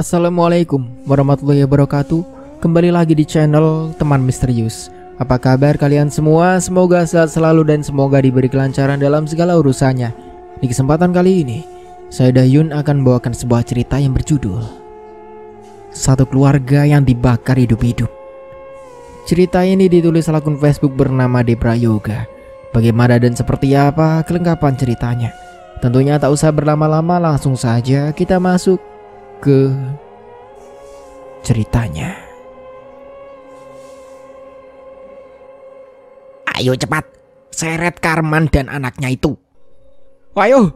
Assalamualaikum warahmatullahi wabarakatuh. Kembali lagi di channel Teman Misterius. Apa kabar kalian semua? Semoga sehat selalu dan semoga diberi kelancaran dalam segala urusannya. Di kesempatan kali ini, saya Dayun akan membawakan sebuah cerita yang berjudul Satu Keluarga yang Dibakar Hidup-Hidup. Cerita ini ditulis akun Facebook bernama Debra Yoga. Bagaimana dan seperti apa kelengkapan ceritanya? Tentunya tak usah berlama-lama, langsung saja kita masuk ke ceritanya. Ayo cepat, seret Karman dan anaknya itu. Ayo.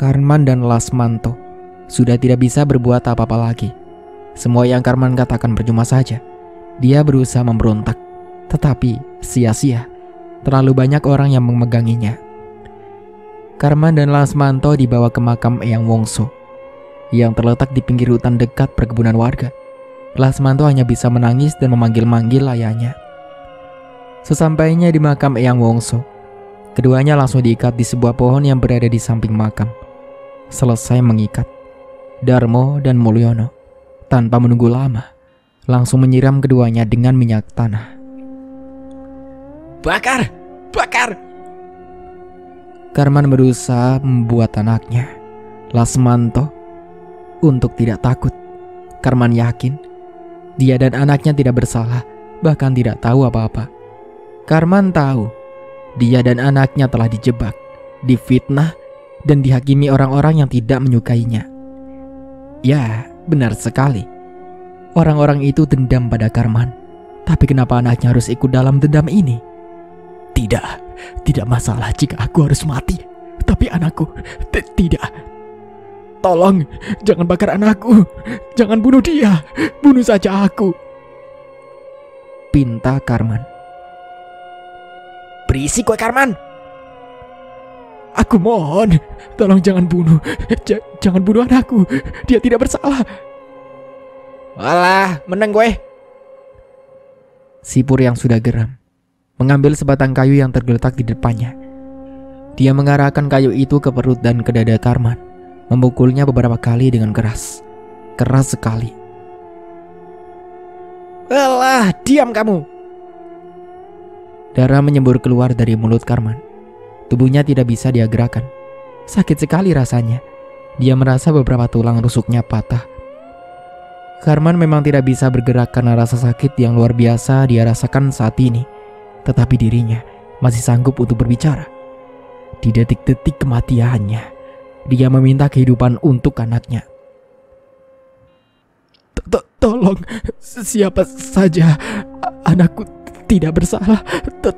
Karman dan Lasmanto sudah tidak bisa berbuat apa-apa lagi. Semua yang Karman katakan percuma saja. Dia berusaha memberontak, tetapi sia-sia. Terlalu banyak orang yang memeganginya. Karman dan Lasmanto dibawa ke makam Eyang Wongso yang terletak di pinggir hutan dekat perkebunan warga. Lasmanto hanya bisa menangis dan memanggil-manggil ayahnya. Sesampainya di makam Eyang Wongso, keduanya langsung diikat di sebuah pohon yang berada di samping makam. Selesai mengikat, Darmo dan Mulyono tanpa menunggu lama langsung menyiram keduanya dengan minyak tanah. Bakar! Karman berusaha membuat anaknya, Lasmanto, untuk tidak takut. Karman yakin dia dan anaknya tidak bersalah, bahkan tidak tahu apa-apa. Karman tahu dia dan anaknya telah dijebak, difitnah, dan dihakimi orang-orang yang tidak menyukainya. Ya, benar sekali. Orang-orang itu dendam pada Karman. Tapi kenapa anaknya harus ikut dalam dendam ini? Tidak masalah jika aku harus mati. Tapi anakku, tidak. Tolong, jangan bakar anakku. Jangan bunuh dia. Bunuh saja aku, pinta Karman. Berisik kowe Karman. Aku mohon, tolong jangan bunuh. Jangan bunuh anakku. Dia tidak bersalah. Walah, meneng kowe. Sipur yang sudah geram mengambil sebatang kayu yang tergeletak di depannya. Dia mengarahkan kayu itu ke perut dan ke dada Karman, memukulnya beberapa kali dengan keras. Keras sekali. Walah, diam kamu. Darah menyembur keluar dari mulut Karman. Tubuhnya tidak bisa dia gerakkan. Sakit sekali rasanya. Dia merasa beberapa tulang rusuknya patah. Karman memang tidak bisa bergerak karena rasa sakit yang luar biasa dia rasakan saat ini. Tetapi dirinya masih sanggup untuk berbicara. Di detik-detik kematiannya, dia meminta kehidupan untuk anaknya. Tolong, siapa saja, anakku tidak bersalah.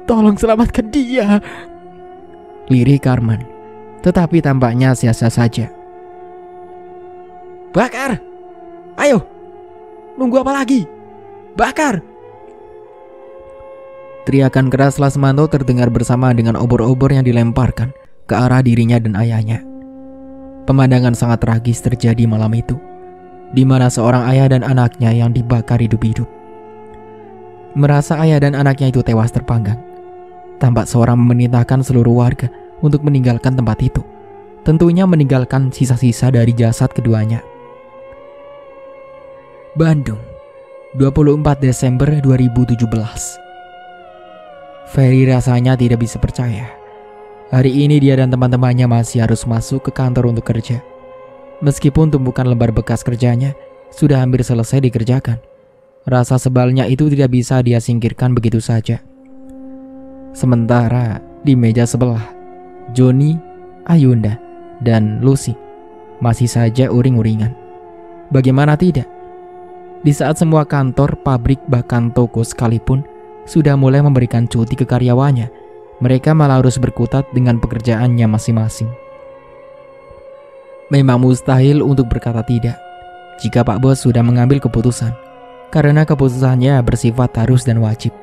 Tolong selamatkan dia, lirih Karman. Tetapi tampaknya sia-sia saja. Bakar! Ayo! Nunggu apa lagi? Bakar! Teriakan keras Lasmanto terdengar bersama dengan obor-obor yang dilemparkan ke arah dirinya dan ayahnya. Pemandangan sangat tragis terjadi malam itu, di mana seorang ayah dan anaknya yang dibakar hidup-hidup. Merasa ayah dan anaknya itu tewas terpanggang, tampak seorang memerintahkan seluruh warga untuk meninggalkan tempat itu. Tentunya meninggalkan sisa-sisa dari jasad keduanya. Bandung, 24 Desember 2017. Ferry rasanya tidak bisa percaya. Hari ini dia dan teman-temannya masih harus masuk ke kantor untuk kerja. Meskipun tumpukan lembar bekas kerjanya sudah hampir selesai dikerjakan, rasa sebalnya itu tidak bisa dia singkirkan begitu saja. Sementara di meja sebelah, Joni, Ayunda, dan Lucy masih saja uring-uringan. Bagaimana tidak? Di saat semua kantor, pabrik, bahkan toko sekalipun sudah mulai memberikan cuti ke karyawannya, mereka malah harus berkutat dengan pekerjaannya masing-masing. Memang mustahil untuk berkata tidak jika Pak Bos sudah mengambil keputusan, karena keputusannya bersifat harus dan wajib.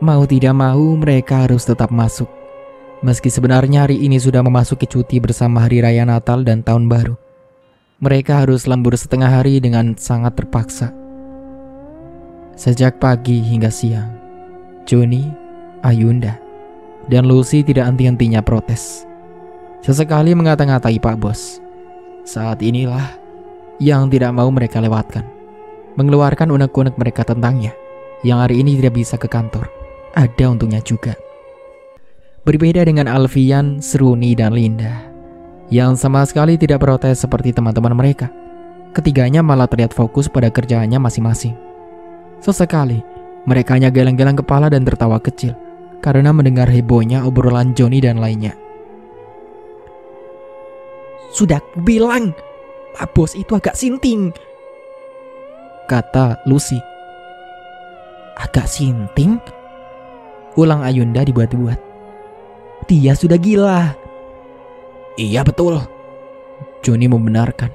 Mau tidak mau mereka harus tetap masuk. Meski sebenarnya hari ini sudah memasuki cuti bersama Hari Raya Natal dan Tahun Baru, mereka harus lembur setengah hari dengan sangat terpaksa. Sejak pagi hingga siang, Joni, Ayunda, dan Lucy tidak henti-hentinya protes. Sesekali mengata-ngatai Pak Bos. Saat inilah yang tidak mau mereka lewatkan, mengeluarkan unek-unek mereka tentangnya, yang hari ini tidak bisa ke kantor. Ada untungnya juga. Berbeda dengan Alfian, Seruni, dan Linda, yang sama sekali tidak protes seperti teman-teman mereka. Ketiganya malah terlihat fokus pada kerjaannya masing-masing. Sesekali, mereka hanya geleng-geleng kepala dan tertawa kecil karena mendengar hebohnya obrolan Johnny dan lainnya. Sudah bilang, Pak Bos itu agak sinting, kata Lucy. Agak sinting? Ulang Ayunda dibuat-buat. Dia sudah gila. Iya betul, Johnny membenarkan.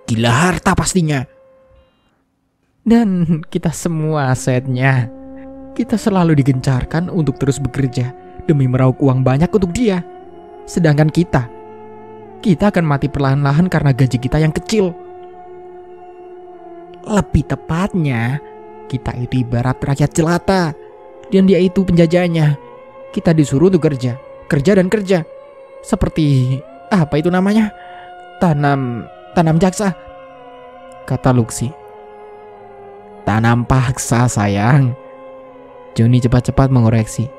Gila harta pastinya. Dan kita semua asetnya. Kita selalu digencarkan untuk terus bekerja demi meraup uang banyak untuk dia. Sedangkan kita akan mati perlahan-lahan karena gaji kita yang kecil. Lebih tepatnya, kita itu ibarat rakyat jelata, dan dia itu penjajahnya. Kita disuruh untuk kerja dan kerja. Seperti apa itu namanya? Tanam jaksa, kata Lucy. Tanam paksa, sayang. Johnny cepat-cepat mengoreksi.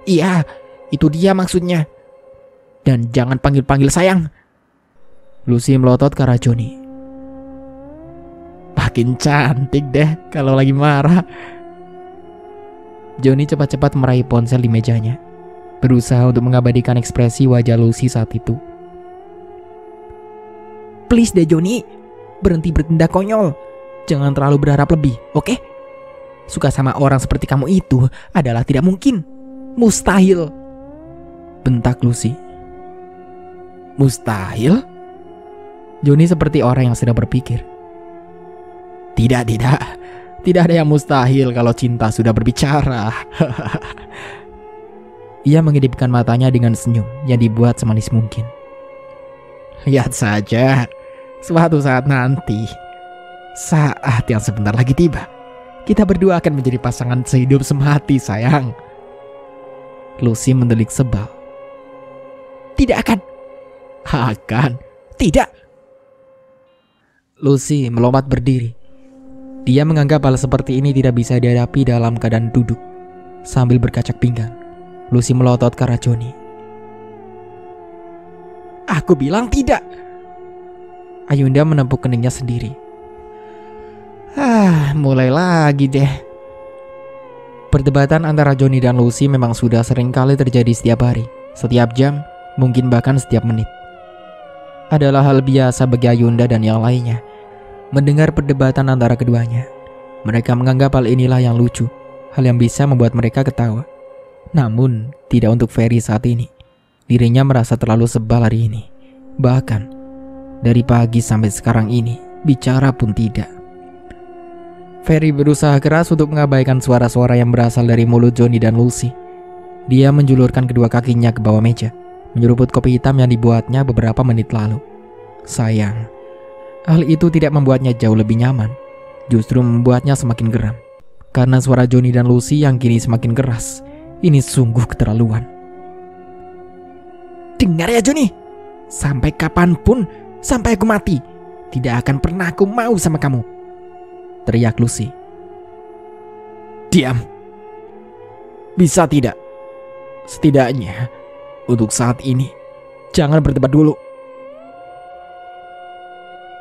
Iya, itu dia maksudnya. Dan jangan panggil-panggil sayang. Lucy melotot ke arah Johnny. Makin cantik deh kalau lagi marah. Johnny cepat-cepat meraih ponsel di mejanya, berusaha untuk mengabadikan ekspresi wajah Lucy saat itu. Please deh Johnny, berhenti bertindak konyol. Jangan terlalu berharap lebih, oke? Suka sama orang seperti kamu itu adalah tidak mungkin. Mustahil, bentak Lucy. Mustahil? Johnny seperti orang yang sedang berpikir. Tidak ada yang mustahil kalau cinta sudah berbicara. Ia mengedipkan matanya dengan senyum yang dibuat semanis mungkin. Lihat saja, suatu saat nanti, saat yang sebentar lagi tiba, kita berdua akan menjadi pasangan sehidup semati, sayang. Lucy mendelik sebal. Tidak akan. Tidak. Lucy melompat berdiri. Dia menganggap hal seperti ini tidak bisa dihadapi dalam keadaan duduk. Sambil berkacak pinggang, Lucy melotot ke arah Johnny. Aku bilang tidak. Ayunda menepuk keningnya sendiri. Mulai lagi deh. Perdebatan antara Johnny dan Lucy memang sudah sering kali terjadi setiap hari, setiap jam, mungkin bahkan setiap menit. Adalah hal biasa bagi Ayunda dan yang lainnya mendengar perdebatan antara keduanya. Mereka menganggap hal inilah yang lucu, hal yang bisa membuat mereka ketawa. Namun, tidak untuk Ferry saat ini. Dirinya merasa terlalu sebal hari ini. Bahkan, dari pagi sampai sekarang ini, bicara pun tidak. Ferry berusaha keras untuk mengabaikan suara-suara yang berasal dari mulut Johnny dan Lucy. Dia menjulurkan kedua kakinya ke bawah meja, menyeruput kopi hitam yang dibuatnya beberapa menit lalu. Sayang, hal itu tidak membuatnya jauh lebih nyaman, justru membuatnya semakin geram. Karena suara Johnny dan Lucy yang kini semakin keras, ini sungguh keterlaluan. Dengar ya Johnny, sampai kapanpun, sampai aku mati, tidak akan pernah aku mau sama kamu, teriak Lucy. Diam. Bisa tidak? Setidaknya untuk saat ini jangan berdebat dulu.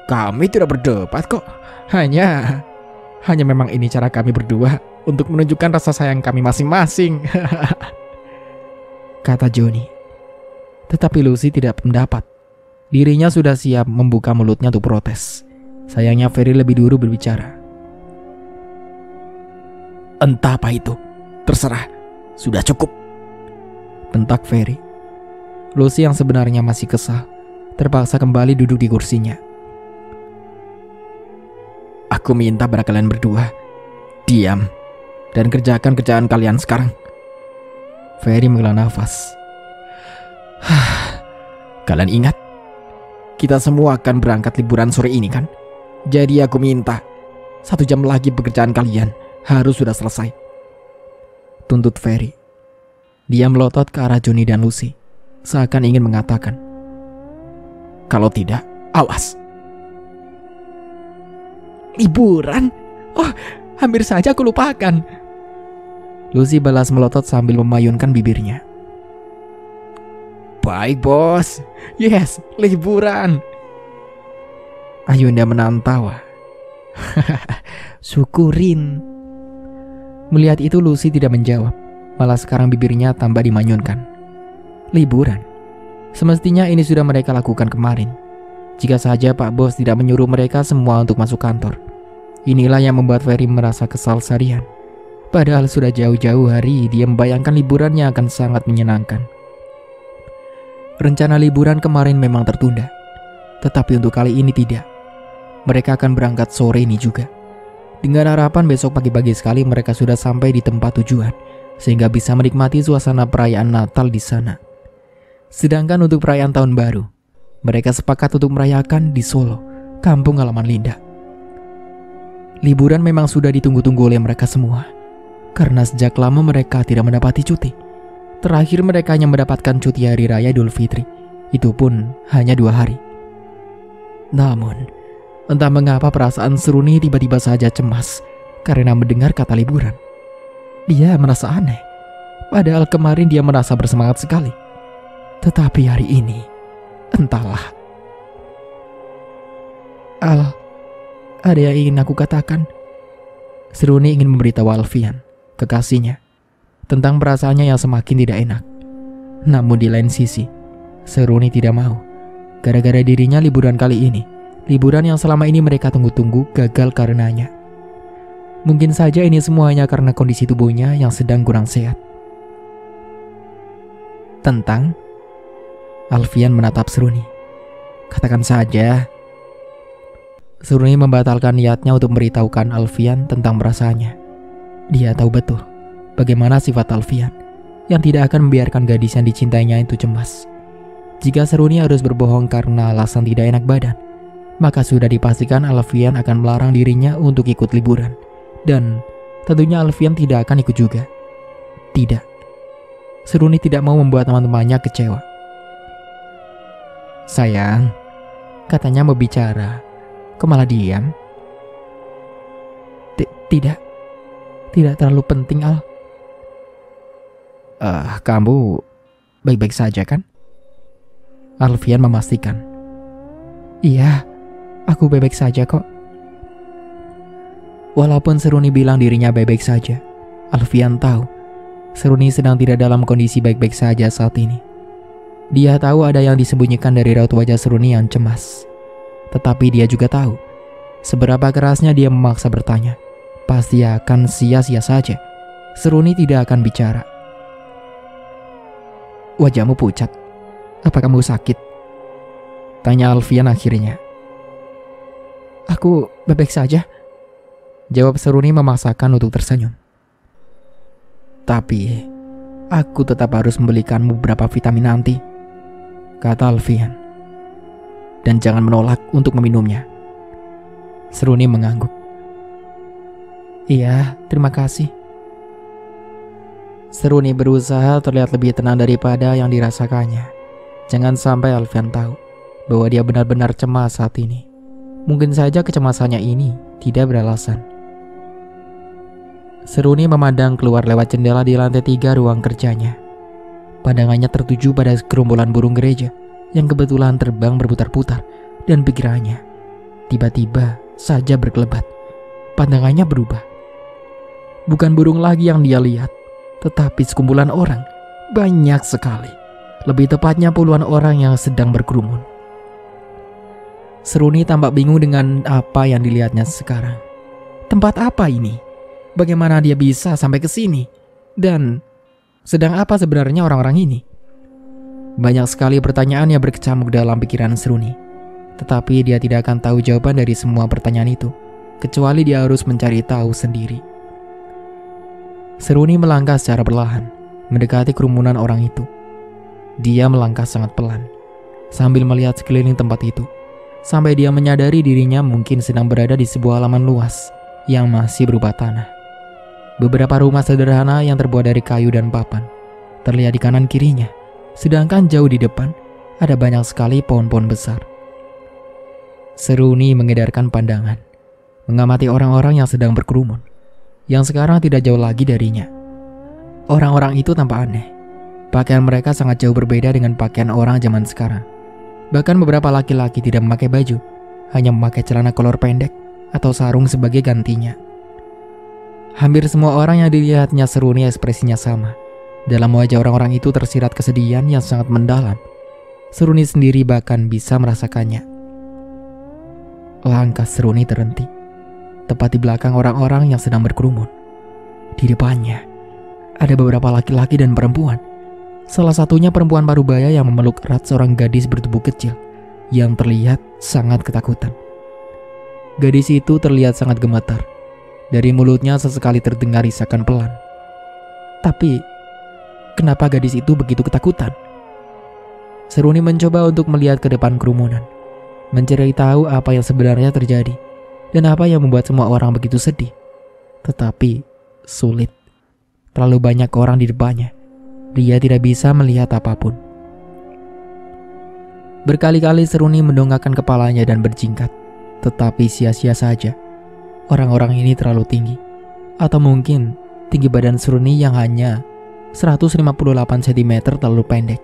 Kami tidak berdebat kok. Hanya memang ini cara kami berdua untuk menunjukkan rasa sayang kami masing-masing. Kata Johnny. Tetapi Lucy tidak pendapat. Dirinya sudah siap membuka mulutnya untuk protes. Sayangnya Ferry lebih dulu berbicara. Entah apa itu, terserah. Sudah cukup, bentak Ferry. Lucy yang sebenarnya masih kesal terpaksa kembali duduk di kursinya. Aku minta pada kalian berdua diam dan kerjakan kerjaan kalian sekarang. Ferry menghela nafas. Kalian ingat, kita semua akan berangkat liburan sore ini kan? Jadi aku minta 1 jam lagi pekerjaan kalian harus sudah selesai, tuntut Ferry. Dia melotot ke arah Johnny dan Lucy, seakan ingin mengatakan, kalau tidak, awas. Liburan? Oh, hampir saja aku lupakan. Lucy balas melotot sambil memayunkan bibirnya. Baik bos. Yes, liburan. Ayunda menahan tawa. Syukurin. Melihat itu Lucy tidak menjawab. Malah sekarang bibirnya tambah dimanyunkan. Liburan. Semestinya ini sudah mereka lakukan kemarin. Jika saja Pak Bos tidak menyuruh mereka semua untuk masuk kantor. Inilah yang membuat Ferry merasa kesal seharian. Padahal sudah jauh-jauh hari dia membayangkan liburannya akan sangat menyenangkan. Rencana liburan kemarin memang tertunda. Tetapi untuk kali ini tidak. Mereka akan berangkat sore ini juga. Dengan harapan besok pagi-pagi sekali mereka sudah sampai di tempat tujuan, sehingga bisa menikmati suasana perayaan Natal di sana. Sedangkan untuk perayaan Tahun Baru, mereka sepakat untuk merayakan di Solo, kampung halaman Linda. Liburan memang sudah ditunggu-tunggu oleh mereka semua, karena sejak lama mereka tidak mendapati cuti. Terakhir mereka hanya mendapatkan cuti hari raya Idul Fitri, itu pun hanya 2 hari. Namun, entah mengapa perasaan Seruni tiba-tiba saja cemas karena mendengar kata liburan. Dia merasa aneh, padahal kemarin dia merasa bersemangat sekali. Tetapi hari ini, entahlah. Al, ada yang ingin aku katakan. Seruni ingin memberitahu Alfian, kekasihnya, tentang perasaannya yang semakin tidak enak. Namun di lain sisi, Seruni tidak mau. Gara-gara dirinya liburan kali ini, liburan yang selama ini mereka tunggu-tunggu gagal karenanya. Mungkin saja ini semuanya karena kondisi tubuhnya yang sedang kurang sehat. Tentang? Alfian menatap Seruni. Katakan saja. Seruni membatalkan niatnya untuk memberitahukan Alfian tentang perasaannya. Dia tahu betul bagaimana sifat Alfian yang tidak akan membiarkan gadis yang dicintainya itu cemas. Jika Seruni harus berbohong karena alasan tidak enak badan, maka sudah dipastikan Alfian akan melarang dirinya untuk ikut liburan. Dan tentunya Alfian tidak akan ikut juga. Tidak. Seruni tidak mau membuat teman-temannya kecewa. Sayang, katanya mau bicara, kok malah diam? Tidak terlalu penting, Al. Kamu baik-baik saja kan? Alfian memastikan. Iya, aku baik-baik saja kok. Walaupun Seruni bilang dirinya baik-baik saja, Alfian tahu Seruni sedang tidak dalam kondisi baik-baik saja saat ini. Dia tahu ada yang disembunyikan dari raut wajah Seruni yang cemas. Tetapi dia juga tahu seberapa kerasnya dia memaksa bertanya, pasti akan sia-sia saja. Seruni tidak akan bicara. Wajahmu pucat. Apa kamu sakit? Tanya Alfian akhirnya. Aku baik-baik saja, jawab Seruni memaksakan untuk tersenyum. Tapi aku tetap harus membelikanmu beberapa vitamin nanti, kata Alfian. Dan jangan menolak untuk meminumnya. Seruni mengangguk. Iya, terima kasih. Seruni berusaha terlihat lebih tenang daripada yang dirasakannya. Jangan sampai Alfian tahu bahwa dia benar-benar cemas saat ini. Mungkin saja kecemasannya ini tidak beralasan. Seruni memandang keluar lewat jendela di lantai 3 ruang kerjanya. Pandangannya tertuju pada gerombolan burung gereja yang kebetulan terbang berputar-putar, dan pikirannya tiba-tiba saja berkelebat. Pandangannya berubah. Bukan burung lagi yang dia lihat, tetapi sekumpulan orang, banyak sekali. Lebih tepatnya puluhan orang yang sedang berkerumun. Seruni tampak bingung dengan apa yang dilihatnya sekarang. Tempat apa ini? Bagaimana dia bisa sampai ke sini? Dan sedang apa sebenarnya orang-orang ini? Banyak sekali pertanyaan yang berkecamuk dalam pikiran Seruni. Tetapi dia tidak akan tahu jawaban dari semua pertanyaan itu, kecuali dia harus mencari tahu sendiri. Seruni melangkah secara perlahan, mendekati kerumunan orang itu. Dia melangkah sangat pelan, sambil melihat sekeliling tempat itu, sampai dia menyadari dirinya mungkin sedang berada di sebuah halaman luas yang masih berupa tanah. Beberapa rumah sederhana yang terbuat dari kayu dan papan terlihat di kanan kirinya, sedangkan jauh di depan ada banyak sekali pohon-pohon besar. Seruni mengedarkan pandangan. mengamati orang-orang yang sedang berkerumun, yang sekarang tidak jauh lagi darinya. Orang-orang itu tampak aneh. Pakaian mereka sangat jauh berbeda dengan pakaian orang zaman sekarang. Bahkan beberapa laki-laki tidak memakai baju, hanya memakai celana kolor pendek atau sarung sebagai gantinya. Hampir semua orang yang dilihatnya Seruni ekspresinya sama. Dalam wajah orang-orang itu tersirat kesedihan yang sangat mendalam. Seruni sendiri bahkan bisa merasakannya. Langkah Seruni terhenti, tepat di belakang orang-orang yang sedang berkerumun. Di depannya, ada beberapa laki-laki dan perempuan. Salah satunya perempuan parubaya yang memeluk erat seorang gadis bertubuh kecil yang terlihat sangat ketakutan. Gadis itu terlihat sangat gemetar. Dari mulutnya sesekali terdengar isakan pelan. Tapi, kenapa gadis itu begitu ketakutan? Seruni mencoba untuk melihat ke depan kerumunan, mencari tahu apa yang sebenarnya terjadi dan apa yang membuat semua orang begitu sedih. Tetapi, sulit. Terlalu banyak orang di depannya. Dia tidak bisa melihat apapun. Berkali-kali Seruni mendongakkan kepalanya dan berjingkat, tetapi sia-sia saja. Orang-orang ini terlalu tinggi. Atau mungkin tinggi badan Seruni yang hanya 158 cm terlalu pendek.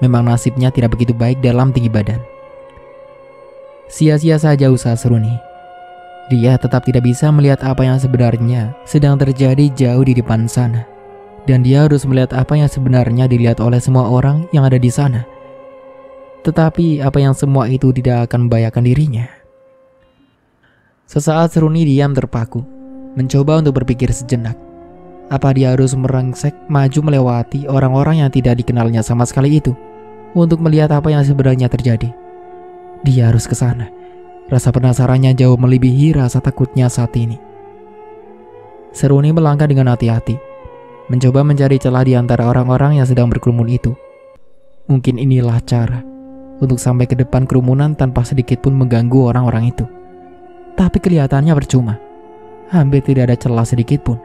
Memang nasibnya tidak begitu baik dalam tinggi badan. Sia-sia saja usaha Seruni. Dia tetap tidak bisa melihat apa yang sebenarnya sedang terjadi jauh di depan sana. Dan dia harus melihat apa yang sebenarnya dilihat oleh semua orang yang ada di sana. Tetapi apa yang semua itu tidak akan membahayakan dirinya. Sesaat Seruni diam terpaku, mencoba untuk berpikir sejenak. Apa dia harus merengsek maju melewati orang-orang yang tidak dikenalnya sama sekali itu untuk melihat apa yang sebenarnya terjadi? Dia harus ke sana. Rasa penasarannya jauh melebihi rasa takutnya saat ini. Seruni melangkah dengan hati-hati, mencoba mencari celah di antara orang-orang yang sedang berkerumun itu. Mungkin inilah cara untuk sampai ke depan kerumunan tanpa sedikit pun mengganggu orang-orang itu. Tapi kelihatannya percuma. Hampir tidak ada celah sedikit pun.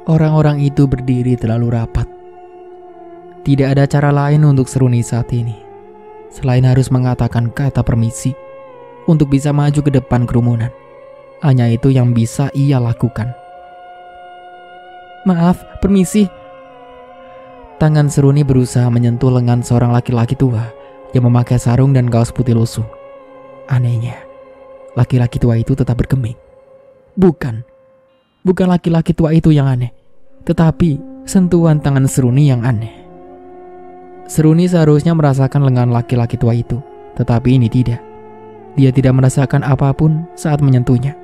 Orang-orang itu berdiri terlalu rapat. Tidak ada cara lain untuk Seruni saat ini selain harus mengatakan kata permisi untuk bisa maju ke depan kerumunan. Hanya itu yang bisa ia lakukan. "Maaf, permisi." Tangan Seruni berusaha menyentuh lengan seorang laki-laki tua yang memakai sarung dan kaos putih lusuh. Anehnya, laki-laki tua itu tetap bergeming. Bukan laki-laki tua itu yang aneh, tetapi sentuhan tangan Seruni yang aneh. Seruni seharusnya merasakan lengan laki-laki tua itu, tetapi ini tidak. Dia tidak merasakan apapun saat menyentuhnya.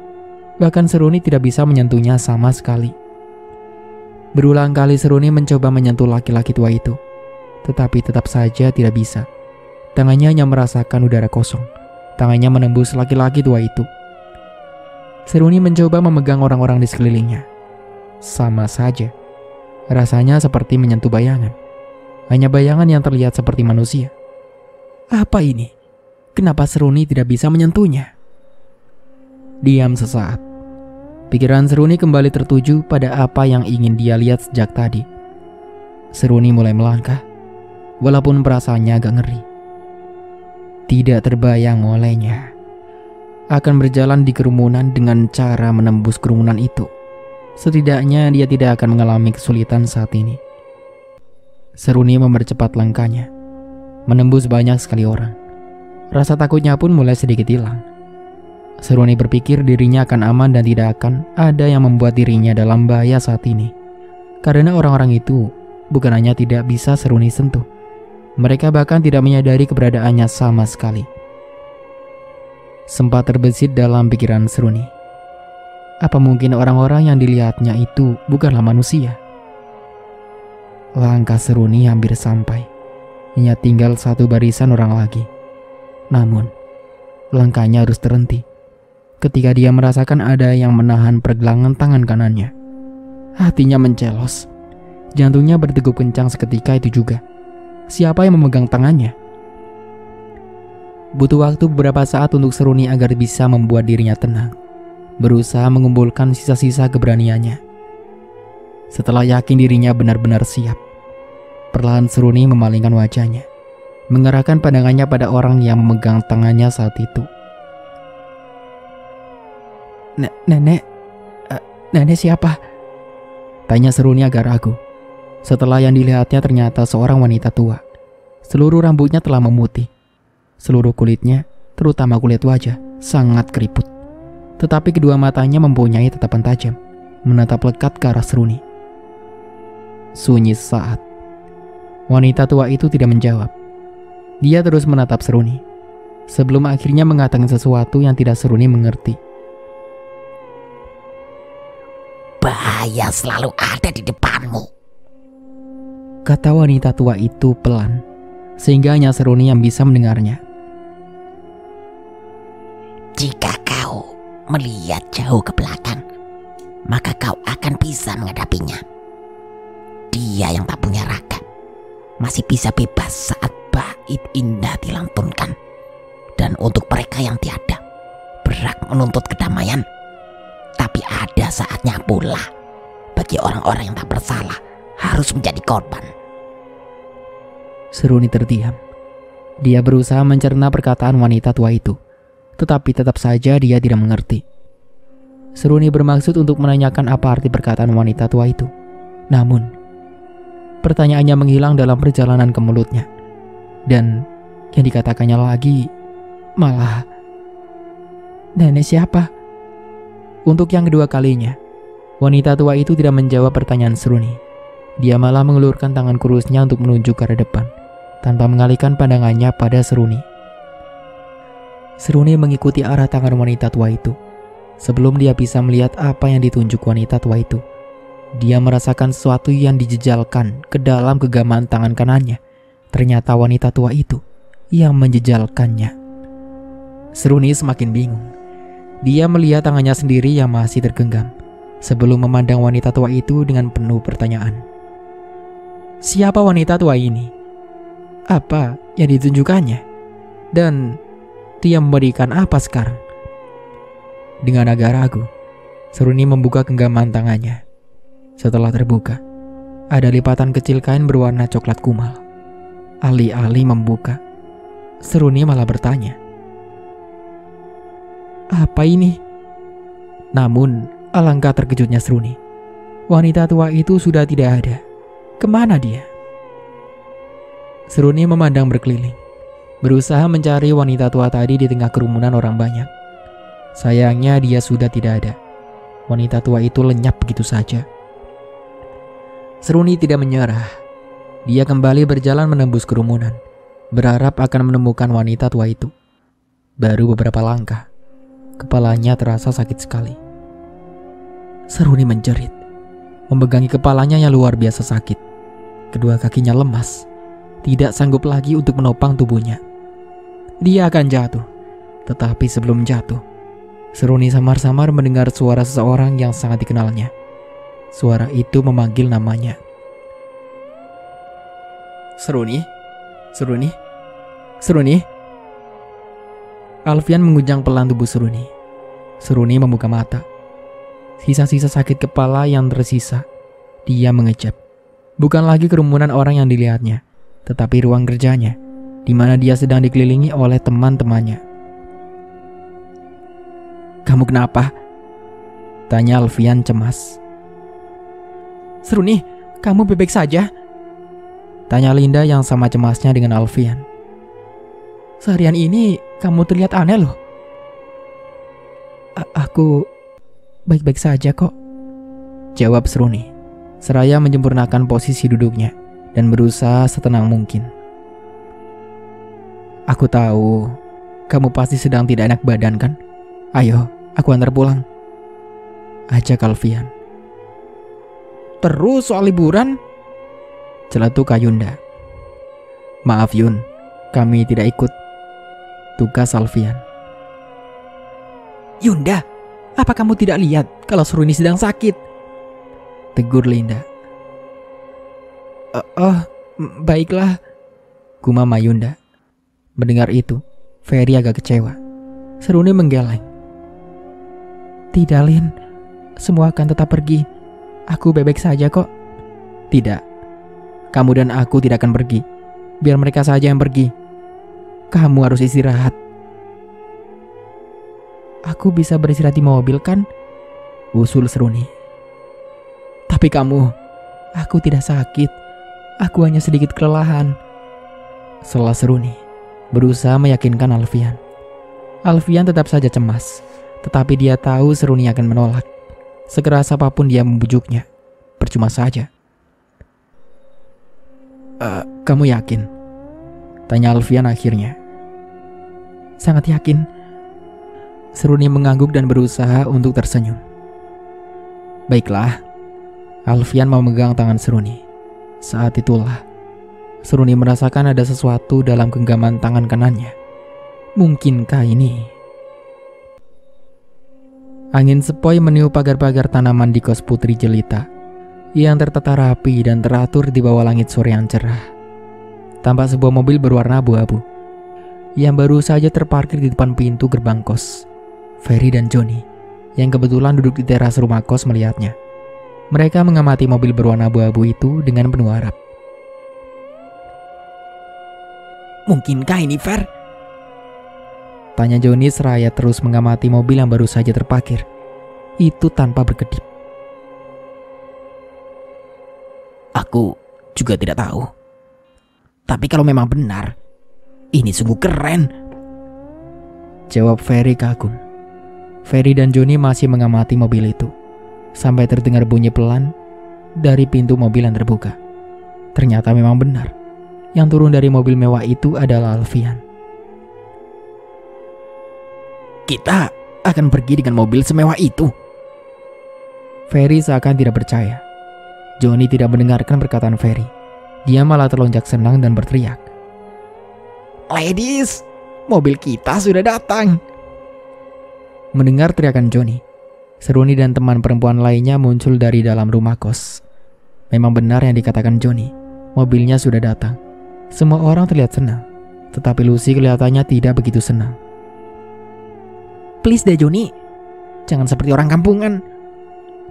Bahkan Seruni tidak bisa menyentuhnya sama sekali. Berulang kali Seruni mencoba menyentuh laki-laki tua itu, tetapi tetap saja tidak bisa. Tangannya hanya merasakan udara kosong. Tangannya menembus laki-laki tua itu. Seruni mencoba memegang orang-orang di sekelilingnya. Sama saja. Rasanya seperti menyentuh bayangan. Hanya bayangan yang terlihat seperti manusia. Apa ini? Kenapa Seruni tidak bisa menyentuhnya? Diam sesaat. Pikiran Seruni kembali tertuju pada apa yang ingin dia lihat sejak tadi. Seruni mulai melangkah, walaupun perasaannya agak ngeri. Tidak terbayang olehnya akan berjalan di kerumunan dengan cara menembus kerumunan itu. Setidaknya dia tidak akan mengalami kesulitan saat ini. Seruni mempercepat langkahnya, menembus banyak sekali orang. Rasa takutnya pun mulai sedikit hilang. Seruni berpikir dirinya akan aman dan tidak akan ada yang membuat dirinya dalam bahaya saat ini. Karena orang-orang itu bukan hanya tidak bisa Seruni sentuh, mereka bahkan tidak menyadari keberadaannya sama sekali. Sempat terbesit dalam pikiran Seruni. Apa mungkin orang-orang yang dilihatnya itu bukanlah manusia? Langkah Seruni hampir sampai. Hanya tinggal satu barisan orang lagi. Namun, langkahnya harus terhenti ketika dia merasakan ada yang menahan pergelangan tangan kanannya. Hatinya mencelos. Jantungnya berdegup kencang seketika itu juga. Siapa yang memegang tangannya? Butuh waktu beberapa saat untuk Seruni agar bisa membuat dirinya tenang, berusaha mengumpulkan sisa-sisa keberaniannya. Setelah yakin dirinya benar-benar siap, perlahan Seruni memalingkan wajahnya, mengarahkan pandangannya pada orang yang memegang tangannya saat itu. Nenek? Nenek siapa? Tanya Seruni agak ragu. Setelah yang dilihatnya ternyata seorang wanita tua. Seluruh rambutnya telah memutih. Seluruh kulitnya, terutama kulit wajah, sangat keriput. Tetapi kedua matanya mempunyai tatapan tajam, menatap lekat ke arah Seruni. Sunyi sesaat. Wanita tua itu tidak menjawab. Dia terus menatap Seruni, sebelum akhirnya mengatakan sesuatu yang tidak Seruni mengerti. Bahaya selalu ada di depanmu, kata wanita tua itu pelan, sehingga hanya Seruni yang bisa mendengarnya. Jika kau melihat jauh ke belakang, maka kau akan bisa menghadapinya. Dia yang tak punya raga masih bisa bebas saat bait indah dilantunkan. Dan untuk mereka yang tiada berhak menuntut kedamaian, tapi ada saatnya pula bagi orang-orang yang tak bersalah harus menjadi korban. Seruni terdiam. Dia berusaha mencerna perkataan wanita tua itu, tetapi tetap saja dia tidak mengerti. Seruni bermaksud untuk menanyakan apa arti perkataan wanita tua itu. Namun, pertanyaannya menghilang dalam perjalanan ke mulutnya. Dan yang dikatakannya lagi malah, nenek siapa? Untuk yang kedua kalinya, wanita tua itu tidak menjawab pertanyaan Seruni. Dia malah mengelurkan tangan kurusnya untuk menunjuk ke arah depan, tanpa mengalihkan pandangannya pada Seruni. Seruni mengikuti arah tangan wanita tua itu. Sebelum dia bisa melihat apa yang ditunjuk wanita tua itu, dia merasakan sesuatu yang dijejalkan ke dalam genggaman tangan kanannya. Ternyata wanita tua itu yang menjejalkannya. Seruni semakin bingung. Dia melihat tangannya sendiri yang masih tergenggam, sebelum memandang wanita tua itu dengan penuh pertanyaan. Siapa wanita tua ini? Apa yang ditunjukkannya? Dan dia memberikan apa sekarang? Dengan agak ragu, Seruni membuka genggaman tangannya. Setelah terbuka, ada lipatan kecil kain berwarna coklat kumal. Alih-alih membuka, Seruni malah bertanya, apa ini? Namun, alangkah terkejutnya Seruni. Wanita tua itu sudah tidak ada. Kemana dia? Seruni memandang berkeliling, berusaha mencari wanita tua tadi di tengah kerumunan orang banyak. Sayangnya dia sudah tidak ada. Wanita tua itu lenyap begitu saja. Seruni tidak menyerah. Dia kembali berjalan menembus kerumunan, berharap akan menemukan wanita tua itu. Baru beberapa langkah, kepalanya terasa sakit sekali. Seruni menjerit, memegangi kepalanya yang luar biasa sakit. Kedua kakinya lemas, tidak sanggup lagi untuk menopang tubuhnya. Dia akan jatuh, tetapi sebelum jatuh, Seruni samar-samar mendengar suara seseorang yang sangat dikenalnya. Suara itu memanggil namanya. Seruni? Seruni? Seruni? Alfian mengguncang pelan tubuh Seruni. Seruni membuka mata. Sisa-sisa sakit kepala yang tersisa. Dia mengejap. Bukan lagi kerumunan orang yang dilihatnya, tetapi ruang kerjanya, di mana dia sedang dikelilingi oleh teman-temannya. Kamu kenapa? Tanya Alfian cemas. Seruni, kamu baik-baik saja? Tanya Linda yang sama cemasnya dengan Alfian. Seharian ini kamu terlihat aneh loh. Aku baik-baik saja kok, jawab Seruni, seraya menyempurnakan posisi duduknya dan berusaha setenang mungkin. Aku tahu kamu pasti sedang tidak enak badan kan? Ayo, aku antar pulang, ajak Alfian. Terus soal liburan? Celetuk Yunda. Maaf Yun, kami tidak ikut, tugas Alfian. Yunda, apa kamu tidak lihat kalau Seruni sedang sakit? Tegur Linda. Baiklah, gumam Yunda. Mendengar itu, Ferry agak kecewa. Seruni menggeleng. Tidak Lin, semua akan tetap pergi. Aku baik-baik saja kok. Tidak. Kamu dan aku tidak akan pergi. Biar mereka saja yang pergi. Kamu harus istirahat. Aku bisa beristirahat di mobil kan? Usul Seruni. Tapi kamu, aku tidak sakit. Aku hanya sedikit kelelahan. Sela Seruni, berusaha meyakinkan Alfian. Alfian tetap saja cemas, tetapi dia tahu Seruni akan menolak. Sekeras apapun dia membujuknya, percuma saja. Kamu yakin? Tanya Alfian akhirnya. Sangat yakin. Seruni mengangguk dan berusaha untuk tersenyum. Baiklah. Alfian memegang tangan Seruni. Saat itulah Seruni merasakan ada sesuatu dalam genggaman tangan kanannya. Mungkinkah ini? Angin sepoi meniup pagar-pagar tanaman di kos Putri Jelita yang tertata rapi dan teratur di bawah langit sore yang cerah. Tampak sebuah mobil berwarna abu-abu yang baru saja terparkir di depan pintu gerbang kos. Ferry dan Johnny yang kebetulan duduk di teras rumah kos melihatnya. Mereka mengamati mobil berwarna abu-abu itu dengan penuh harap. Mungkinkah ini Fer? Tanya Johnny seraya terus mengamati mobil yang baru saja terparkir itu tanpa berkedip. Aku juga tidak tahu. Tapi kalau memang benar, ini sungguh keren, jawab Ferry kagum. Ferry dan Johnny masih mengamati mobil itu sampai terdengar bunyi pelan dari pintu mobil yang terbuka. Ternyata memang benar, yang turun dari mobil mewah itu adalah Alfian. Kita akan pergi dengan mobil semewah itu. Ferry seakan tidak percaya. Johnny tidak mendengarkan perkataan Ferry. Dia malah terlonjak senang dan berteriak. Ladies, mobil kita sudah datang. Mendengar teriakan Johnny, Seruni dan teman perempuan lainnya muncul dari dalam rumah kos. Memang benar yang dikatakan Johnny, mobilnya sudah datang. Semua orang terlihat senang, tetapi Lucy kelihatannya tidak begitu senang. Please deh Johnny, jangan seperti orang kampungan,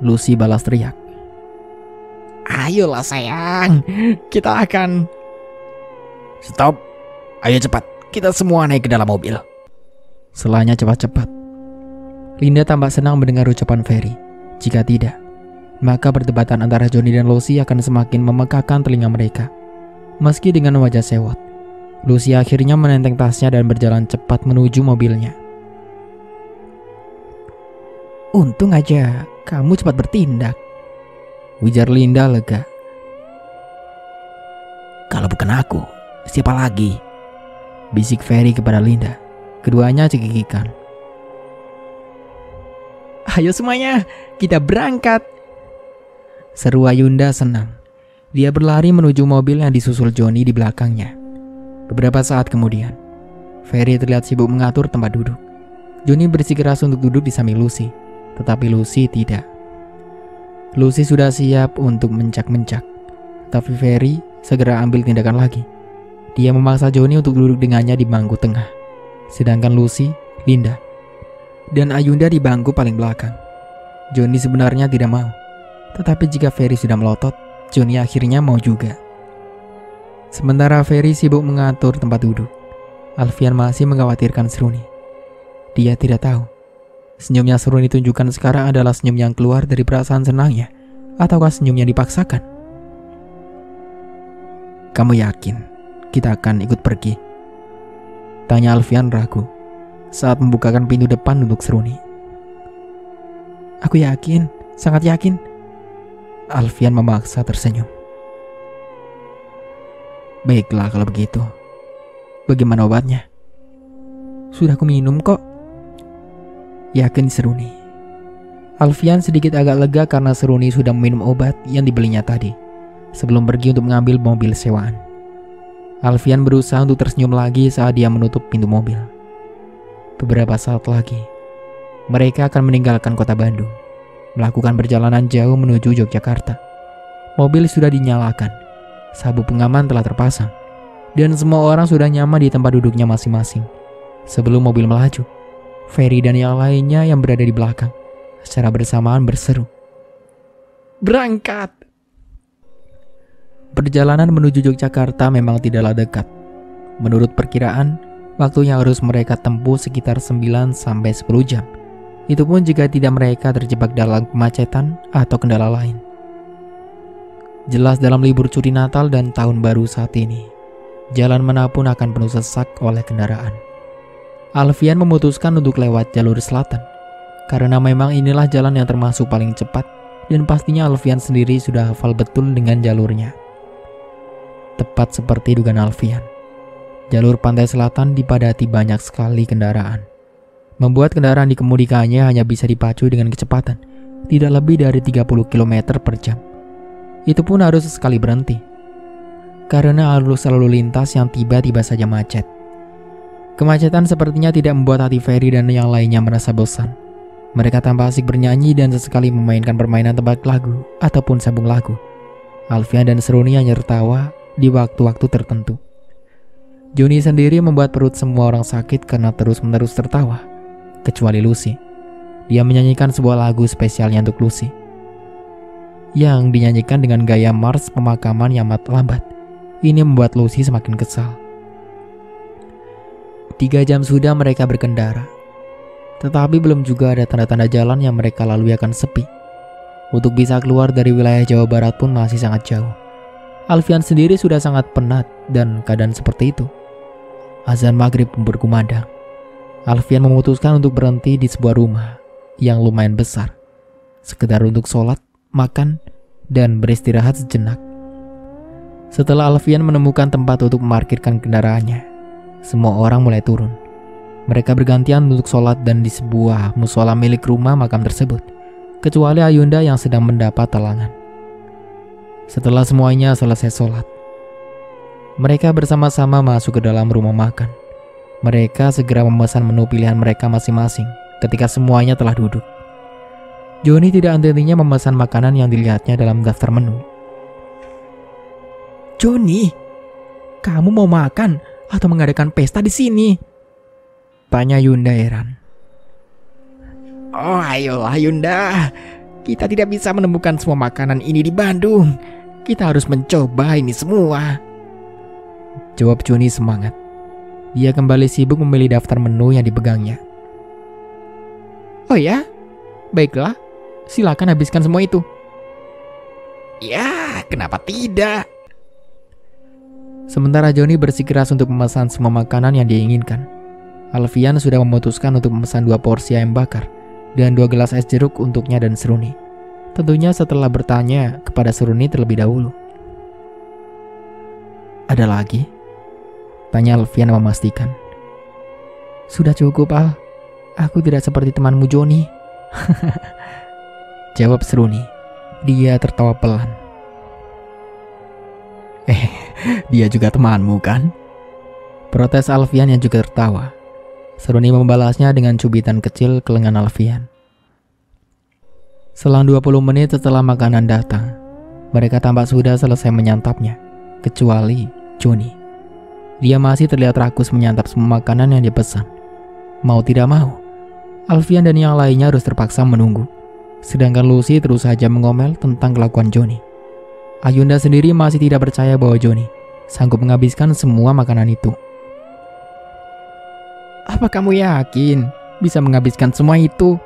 Lucy balas teriak. Ayolah sayang, kita akan... Stop, ayo cepat, kita semua naik ke dalam mobil. Selanya cepat-cepat. Linda tampak senang mendengar ucapan Ferry. Jika tidak, maka perdebatan antara Johnny dan Lucy akan semakin memekakkan telinga mereka. Meski dengan wajah sewot, Lucy akhirnya menenteng tasnya dan berjalan cepat menuju mobilnya. Untung aja kamu cepat bertindak, ujar Linda lega. Kalau bukan aku, siapa lagi? Bisik Ferry kepada Linda. Keduanya cekikikan. Ayo semuanya, kita berangkat, seru Ayunda senang. Dia berlari menuju mobil yang disusul Johnny di belakangnya. Beberapa saat kemudian, Ferry terlihat sibuk mengatur tempat duduk. Johnny bersikeras untuk duduk di samping Lucy, tetapi Lucy tidak. Lucy sudah siap untuk mencak-mencak, tapi Ferry segera ambil tindakan lagi. Dia memaksa Johnny untuk duduk dengannya di bangku tengah, sedangkan Lucy, Linda, dan Ayunda di bangku paling belakang. Johnny sebenarnya tidak mau, tetapi jika Ferry sudah melotot, Johnny akhirnya mau juga. Sementara Ferry sibuk mengatur tempat duduk, Alfian masih mengkhawatirkan Seruni. Dia tidak tahu senyum yang Seruni tunjukkan sekarang adalah senyum yang keluar dari perasaan senangnya, ataukah senyum yang dipaksakan. Kamu yakin kita akan ikut pergi? Tanya Alfian ragu saat membukakan pintu depan untuk Seruni. Aku yakin, sangat yakin, Alfian memaksa tersenyum. Baiklah kalau begitu. Bagaimana obatnya? Sudah aku minum kok, yakin Seruni. Alfian sedikit agak lega karena Seruni sudah meminum obat yang dibelinya tadi sebelum pergi untuk mengambil mobil sewaan. Alfian berusaha untuk tersenyum lagi saat dia menutup pintu mobil. Beberapa saat lagi, mereka akan meninggalkan kota Bandung, melakukan perjalanan jauh menuju Yogyakarta. Mobil sudah dinyalakan, sabuk pengaman telah terpasang, dan semua orang sudah nyaman di tempat duduknya masing-masing. Sebelum mobil melaju, Ferry dan yang lainnya yang berada di belakang secara bersamaan berseru, berangkat! Perjalanan menuju Yogyakarta memang tidaklah dekat. Menurut perkiraan, waktu yang harus mereka tempuh sekitar 9-10 jam Itu pun jika tidak mereka terjebak dalam kemacetan atau kendala lain. Jelas dalam libur cuti Natal dan Tahun Baru saat ini, jalan manapun akan penuh sesak oleh kendaraan. Alfian memutuskan untuk lewat jalur selatan, karena memang inilah jalan yang termasuk paling cepat dan pastinya Alfian sendiri sudah hafal betul dengan jalurnya. Tepat seperti dugaan Alfian, jalur pantai selatan dipadati banyak sekali kendaraan, membuat kendaraan dikemudikannya hanya bisa dipacu dengan kecepatan tidak lebih dari 30 km per jam. Itu pun harus sekali berhenti, karena arus lalu lintas yang tiba-tiba saja macet. Kemacetan sepertinya tidak membuat hati Ferry dan yang lainnya merasa bosan. Mereka tampak asik bernyanyi dan sesekali memainkan permainan tebak lagu ataupun sambung lagu. Alfian dan Seruni hanya tertawa di waktu-waktu tertentu. Joni sendiri membuat perut semua orang sakit karena terus-menerus tertawa, kecuali Lucy. Dia menyanyikan sebuah lagu spesialnya untuk Lucy, yang dinyanyikan dengan gaya mars pemakaman yang amat lambat. Ini membuat Lucy semakin kesal. 3 jam sudah mereka berkendara, tetapi belum juga ada tanda-tanda jalan yang mereka lalui akan sepi. Untuk bisa keluar dari wilayah Jawa Barat pun masih sangat jauh. Alfian sendiri sudah sangat penat dan keadaan seperti itu. Azan maghrib pun berkumandang. Alfian memutuskan untuk berhenti di sebuah rumah yang lumayan besar, sekedar untuk sholat, makan, dan beristirahat sejenak. Setelah Alfian menemukan tempat untuk memarkirkan kendaraannya, semua orang mulai turun. Mereka bergantian untuk sholat dan di sebuah musola milik rumah makam tersebut, kecuali Ayunda yang sedang mendapat talangan. Setelah semuanya selesai sholat, mereka bersama-sama masuk ke dalam rumah makan. Mereka segera memesan menu pilihan mereka masing-masing ketika semuanya telah duduk. Joni tidak henti-hentinya memesan makanan yang dilihatnya dalam daftar menu. Joni, kamu mau makan atau mengadakan pesta di sini? Tanya Yunda heran. Oh, ayolah Yunda. Kita tidak bisa menemukan semua makanan ini di Bandung. Kita harus mencoba ini semua. Jawab Joni semangat. Dia kembali sibuk memilih daftar menu yang dipegangnya. Oh ya? Baiklah. Silakan habiskan semua itu. Ya, kenapa tidak? Sementara Joni bersikeras untuk memesan semua makanan yang diinginkan, Alfian sudah memutuskan untuk memesan 2 porsi ayam bakar dan 2 gelas es jeruk untuknya dan Seruni. Tentunya setelah bertanya kepada Seruni terlebih dahulu. Ada lagi? Tanya Alfian memastikan. Sudah cukup, Al. Aku tidak seperti temanmu Joni. Jawab Seruni. Dia tertawa pelan. Dia juga temanmu kan? Protes Alfian yang juga tertawa. Seruni membalasnya dengan cubitan kecil ke lengan Alfian. Selang 20 menit setelah makanan datang, mereka tampak sudah selesai menyantapnya, kecuali Joni. Dia masih terlihat rakus menyantap semua makanan yang dipesan. Mau tidak mau, Alfian dan yang lainnya harus terpaksa menunggu. Sedangkan Lucy terus saja mengomel tentang kelakuan Joni. Ayunda sendiri masih tidak percaya bahwa Joni sanggup menghabiskan semua makanan itu. Apa kamu yakin bisa menghabiskan semua itu?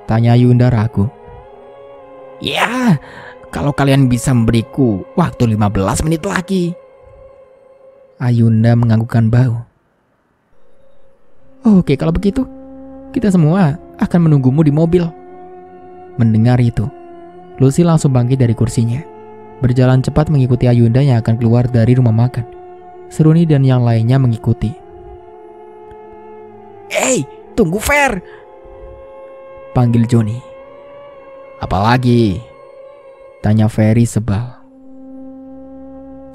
Tanya Ayunda ragu. Ya, kalau kalian bisa memberiku waktu 15 menit lagi. Ayunda menganggukkan bahu. Oke, kalau begitu kita semua akan menunggumu di mobil. Mendengar itu, Lucy langsung bangkit dari kursinya, berjalan cepat mengikuti Ayunda yang akan keluar dari rumah makan. Seruni dan yang lainnya mengikuti. Hey, tunggu Fer! Panggil Joni. Apalagi? Tanya Ferry sebal.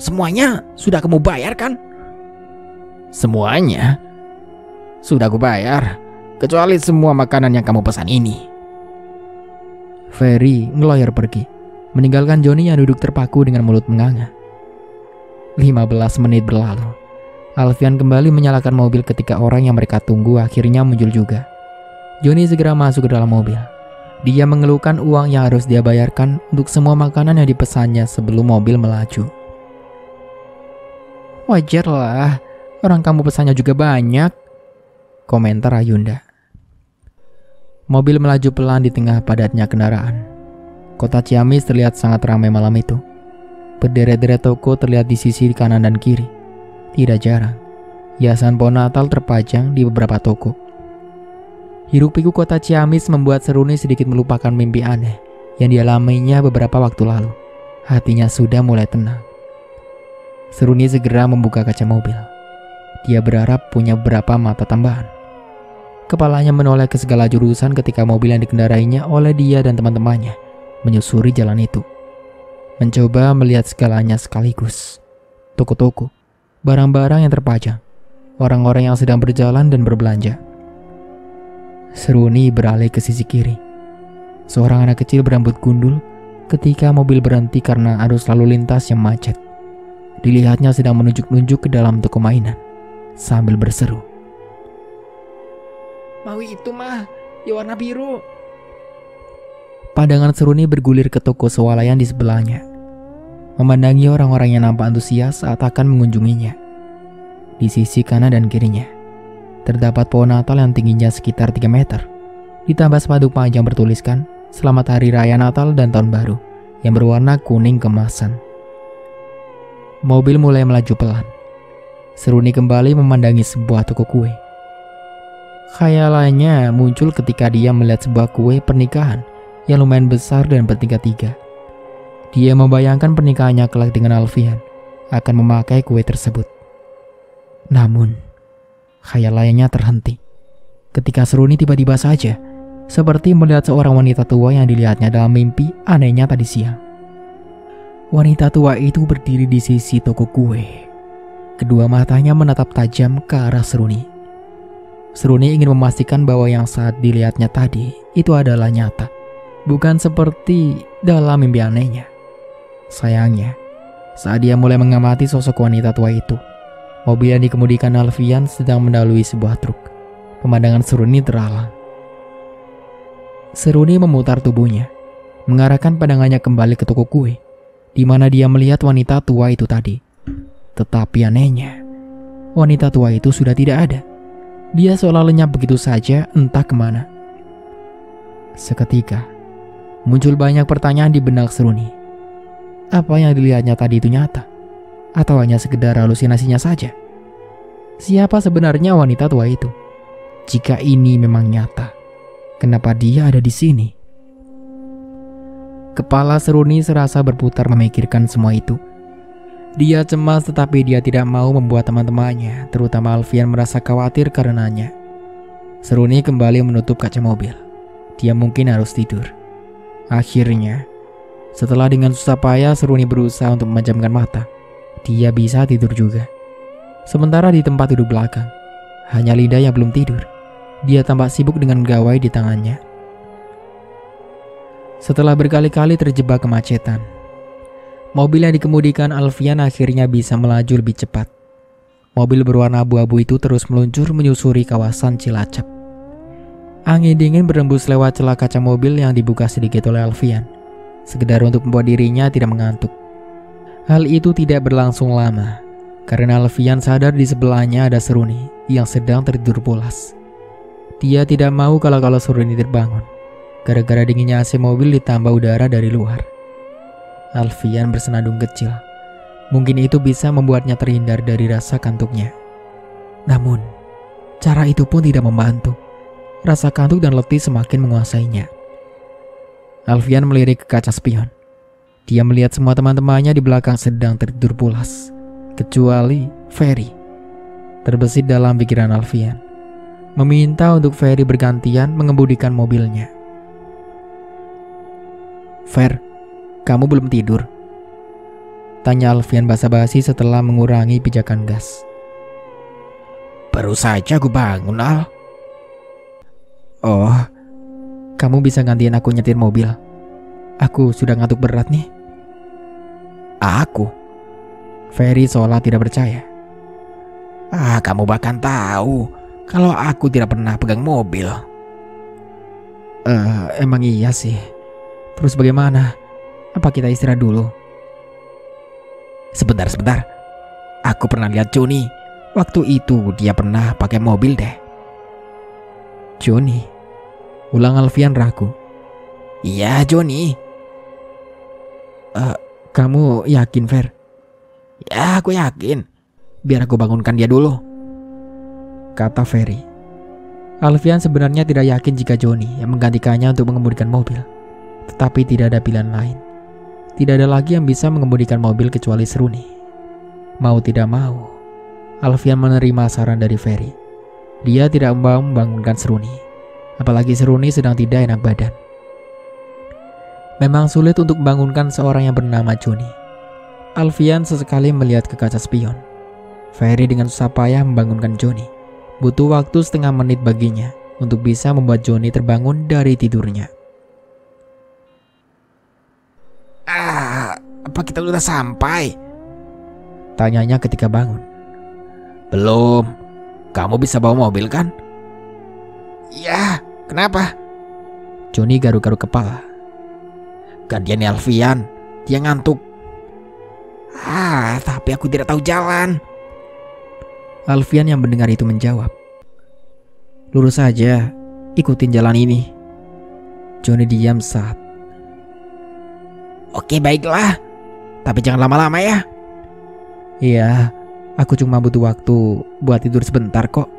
Semuanya sudah kamu bayar kan? Semuanya? Sudah aku bayar, kecuali semua makanan yang kamu pesan ini. Ferry ngeloyor pergi, meninggalkan Joni yang duduk terpaku dengan mulut menganga. 15 menit berlalu. Alfian kembali menyalakan mobil ketika orang yang mereka tunggu akhirnya muncul juga. Joni segera masuk ke dalam mobil. Dia mengeluhkan uang yang harus dia bayarkan untuk semua makanan yang dipesannya sebelum mobil melaju. Wajarlah, orang kamu pesannya juga banyak. Komentar Ayunda. Mobil melaju pelan di tengah padatnya kendaraan. Kota Ciamis terlihat sangat ramai malam itu. Berderet-deret toko terlihat di sisi kanan dan kiri. Tidak jarang, hiasan pohon Natal terpajang di beberapa toko. Hiruk-pikuk kota Ciamis membuat Seruni sedikit melupakan mimpi aneh yang dialaminya beberapa waktu lalu. Hatinya sudah mulai tenang. Seruni segera membuka kaca mobil. Dia berharap punya beberapa mata tambahan. Kepalanya menoleh ke segala jurusan ketika mobil yang dikendarainya oleh dia dan teman-temannya menyusuri jalan itu. Mencoba melihat segalanya sekaligus. Toko-toko, barang-barang yang terpajang, orang-orang yang sedang berjalan dan berbelanja. Seruni beralih ke sisi kiri. Seorang anak kecil berambut gundul ketika mobil berhenti karena arus lalu lintas yang macet. Dilihatnya sedang menunjuk-nunjuk ke dalam toko mainan sambil berseru, "Mau itu mah, ya warna biru." Pandangan Seruni bergulir ke toko swalayan di sebelahnya, memandangi orang-orang yang nampak antusias saat akan mengunjunginya. Di sisi kanan dan kirinya terdapat pohon Natal yang tingginya sekitar 3 meter, ditambah spanduk panjang bertuliskan Selamat Hari Raya Natal dan Tahun Baru yang berwarna kuning kemasan. Mobil mulai melaju pelan. Seruni kembali memandangi sebuah toko kue. Khayalannya muncul ketika dia melihat sebuah kue pernikahan yang lumayan besar dan bertingkat 3. Dia membayangkan pernikahannya kelak dengan Alfian akan memakai kue tersebut. Namun, khayalannya terhenti ketika Seruni tiba-tiba saja seperti melihat seorang wanita tua yang dilihatnya dalam mimpi anehnya tadi siang. Wanita tua itu berdiri di sisi toko kue. Kedua matanya menatap tajam ke arah Seruni. Seruni ingin memastikan bahwa yang saat dilihatnya tadi itu adalah nyata, bukan seperti dalam mimpi anehnya. Sayangnya, saat dia mulai mengamati sosok wanita tua itu, mobil yang dikemudikan Alfian sedang mendahului sebuah truk. Pemandangan Seruni terhalang. Seruni memutar tubuhnya, mengarahkan pandangannya kembali ke toko kue, di mana dia melihat wanita tua itu tadi. Tetapi anehnya, wanita tua itu sudah tidak ada. Dia seolah lenyap begitu saja entah kemana. Seketika, muncul banyak pertanyaan di benak Seruni. Apa yang dilihatnya tadi itu nyata? Atau hanya sekedar halusinasinya saja? Siapa sebenarnya wanita tua itu? Jika ini memang nyata, kenapa dia ada di sini? Kepala Seruni serasa berputar memikirkan semua itu. Dia cemas tetapi dia tidak mau membuat teman-temannya, terutama Alfian, merasa khawatir karenanya. Seruni kembali menutup kaca mobil. Dia mungkin harus tidur. Akhirnya, setelah dengan susah payah Seruni berusaha untuk memejamkan mata, dia bisa tidur juga. Sementara di tempat duduk belakang, hanya Linda yang belum tidur. Dia tampak sibuk dengan gawai di tangannya. Setelah berkali-kali terjebak kemacetan, mobil yang dikemudikan Alfian akhirnya bisa melaju lebih cepat. Mobil berwarna abu-abu itu terus meluncur menyusuri kawasan Cilacap. Angin dingin berembus lewat celah kaca mobil yang dibuka sedikit oleh Alfian, sekedar untuk membuat dirinya tidak mengantuk. Hal itu tidak berlangsung lama, karena Alfian sadar di sebelahnya ada Seruni yang sedang tertidur pulas. Dia tidak mau kalau Seruni terbangun, gara-gara dinginnya AC mobil ditambah udara dari luar. Alfian bersenandung kecil. Mungkin itu bisa membuatnya terhindar dari rasa kantuknya. Namun, cara itu pun tidak membantu. Rasa kantuk dan letih semakin menguasainya. Alfian melirik ke kaca spion. Dia melihat semua teman-temannya di belakang sedang tertidur pulas, kecuali Ferry. Terbesit dalam pikiran Alfian, meminta untuk Ferry bergantian mengemudikan mobilnya. "Fer, kamu belum tidur?" tanya Alfian basa-basi setelah mengurangi pijakan gas. "Baru saja aku bangun, Al." "Oh, kamu bisa gantiin aku nyetir mobil? Aku sudah ngantuk berat nih." "Aku?" Ferry seolah tidak percaya. Kamu bahkan tahu kalau aku tidak pernah pegang mobil." Emang iya sih. Terus bagaimana? Apa kita istirahat dulu?" Sebentar. Aku pernah lihat Joni. Waktu itu dia pernah pakai mobil deh." "Joni? Ulang Alfian ragu. Iya, Joni. Kamu yakin, Fer? Ya, aku yakin. Biar aku bangunkan dia dulu, kata Ferry. Alfian sebenarnya tidak yakin jika Joni yang menggantikannya untuk mengemudikan mobil. Tetapi tidak ada pilihan lain. Tidak ada lagi yang bisa mengemudikan mobil kecuali Seruni. Mau tidak mau, Alfian menerima saran dari Ferry. Dia tidak mau membangunkan Seruni, apalagi Seruni sedang tidak enak badan. Memang sulit untuk membangunkan seorang yang bernama Joni. Alfian sesekali melihat ke kaca spion. Ferry dengan susah payah membangunkan Joni. Butuh waktu setengah menit baginya untuk bisa membuat Joni terbangun dari tidurnya. Apa kita udah sampai? Tanyanya ketika bangun. Belum. Kamu bisa bawa mobil kan? Ya, kenapa? Joni garuk-garuk kepala. Gantian Alfian, dia ngantuk. Tapi aku tidak tahu jalan. Alfian yang mendengar itu menjawab. Lurus saja, ikutin jalan ini. Joni diam saat. Oke, baiklah. Tapi jangan lama-lama ya. Iya, aku cuma butuh waktu buat tidur sebentar kok.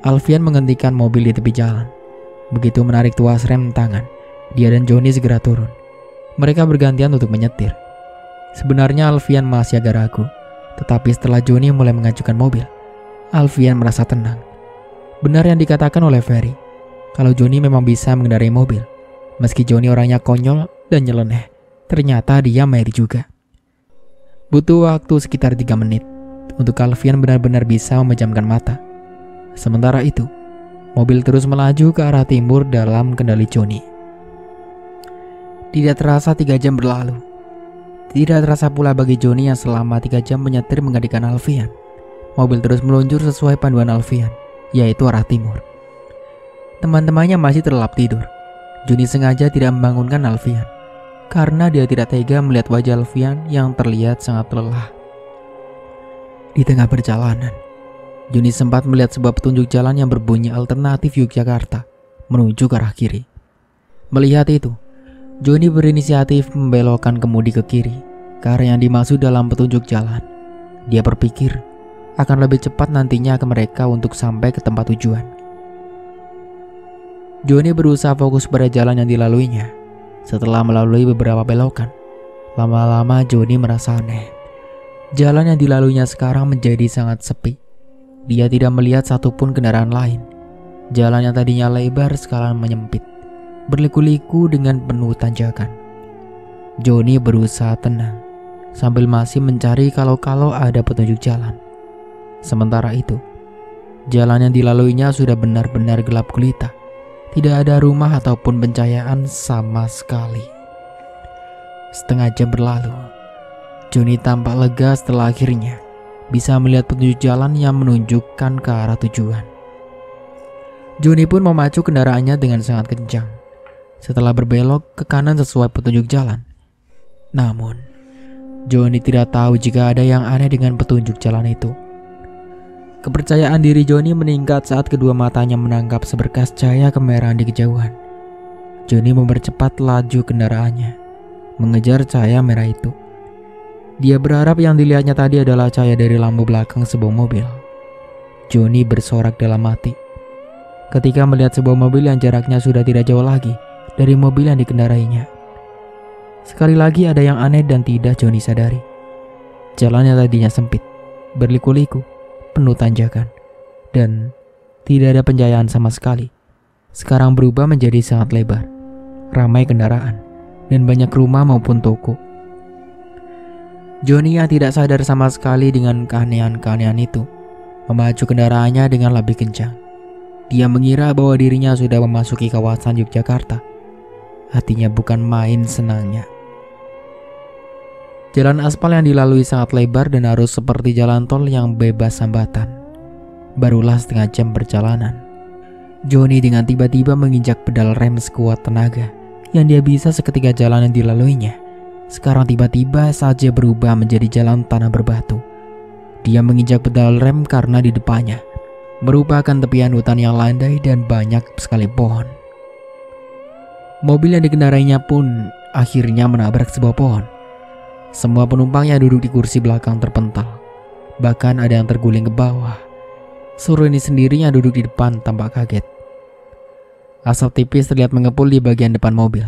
Alfian menghentikan mobil di tepi jalan. Begitu menarik tuas rem tangan, dia dan Joni segera turun. Mereka bergantian untuk menyetir. Sebenarnya Alfian masih agak ragu, tetapi setelah Joni mulai mengajukan mobil, Alfian merasa tenang. Benar yang dikatakan oleh Ferry, kalau Joni memang bisa mengendarai mobil. Meski Joni orangnya konyol dan nyeleneh, ternyata dia Mary juga. Butuh waktu sekitar 3 menit untuk Alfian benar-benar bisa memejamkan mata. Sementara itu, mobil terus melaju ke arah timur dalam kendali Joni. Tidak terasa 3 jam berlalu. Tidak terasa pula bagi Joni yang selama 3 jam menyetir menggantikan Alfian. Mobil terus meluncur sesuai panduan Alfian, yaitu arah timur. Teman-temannya masih terlelap tidur. Joni sengaja tidak membangunkan Alfian, karena dia tidak tega melihat wajah Alfian yang terlihat sangat lelah. Di tengah perjalanan, Joni sempat melihat sebuah petunjuk jalan yang berbunyi alternatif Yogyakarta menuju ke arah kiri. Melihat itu, Joni berinisiatif membelokkan kemudi ke kiri ke arah yang dimaksud dalam petunjuk jalan. Dia berpikir akan lebih cepat nantinya ke mereka untuk sampai ke tempat tujuan. Joni berusaha fokus pada jalan yang dilaluinya. Setelah melalui beberapa belokan, lama-lama Joni merasa aneh. Jalan yang dilaluinya sekarang menjadi sangat sepi. Dia tidak melihat satupun kendaraan lain. Jalan yang tadinya lebar sekarang menyempit, berliku-liku dengan penuh tanjakan. Joni berusaha tenang sambil masih mencari kalau-kalau ada petunjuk jalan. Sementara itu, jalan yang dilaluinya sudah benar-benar gelap gulita. Tidak ada rumah ataupun pencahayaan sama sekali. Setengah jam berlalu. Joni tampak lega setelah akhirnya bisa melihat petunjuk jalan yang menunjukkan ke arah tujuan. Joni pun memacu kendaraannya dengan sangat kencang setelah berbelok ke kanan sesuai petunjuk jalan. Namun, Joni tidak tahu jika ada yang aneh dengan petunjuk jalan itu. Kepercayaan diri Joni meningkat saat kedua matanya menangkap seberkas cahaya kemerahan di kejauhan. Joni mempercepat laju kendaraannya, mengejar cahaya merah itu. Dia berharap yang dilihatnya tadi adalah cahaya dari lampu belakang sebuah mobil. Joni bersorak dalam hati ketika melihat sebuah mobil yang jaraknya sudah tidak jauh lagi dari mobil yang dikendarainya. Sekali lagi ada yang aneh dan tidak Joni sadari. Jalan yang tadinya sempit, berliku-liku, penuh tanjakan, dan tidak ada pencahayaan sama sekali, sekarang berubah menjadi sangat lebar, ramai kendaraan, dan banyak rumah maupun toko. Joni yang tidak sadar sama sekali dengan keanehan-keanehan itu, memacu kendaraannya dengan lebih kencang. Dia mengira bahwa dirinya sudah memasuki kawasan Yogyakarta. Hatinya bukan main senangnya. Jalan aspal yang dilalui sangat lebar dan arus seperti jalan tol yang bebas hambatan. Barulah setengah jam perjalanan, Joni dengan tiba-tiba menginjak pedal rem sekuat tenaga yang dia bisa seketika jalan yang dilaluinya. Sekarang tiba-tiba saja berubah menjadi jalan tanah berbatu. Dia menginjak pedal rem karena di depannya merupakan tepian hutan yang landai dan banyak sekali pohon. Mobil yang dikendarainya pun akhirnya menabrak sebuah pohon. Semua penumpang yang duduk di kursi belakang terpental, bahkan ada yang terguling ke bawah. Suruni sendiri yang duduk di depan tampak kaget. Asap tipis terlihat mengepul di bagian depan mobil.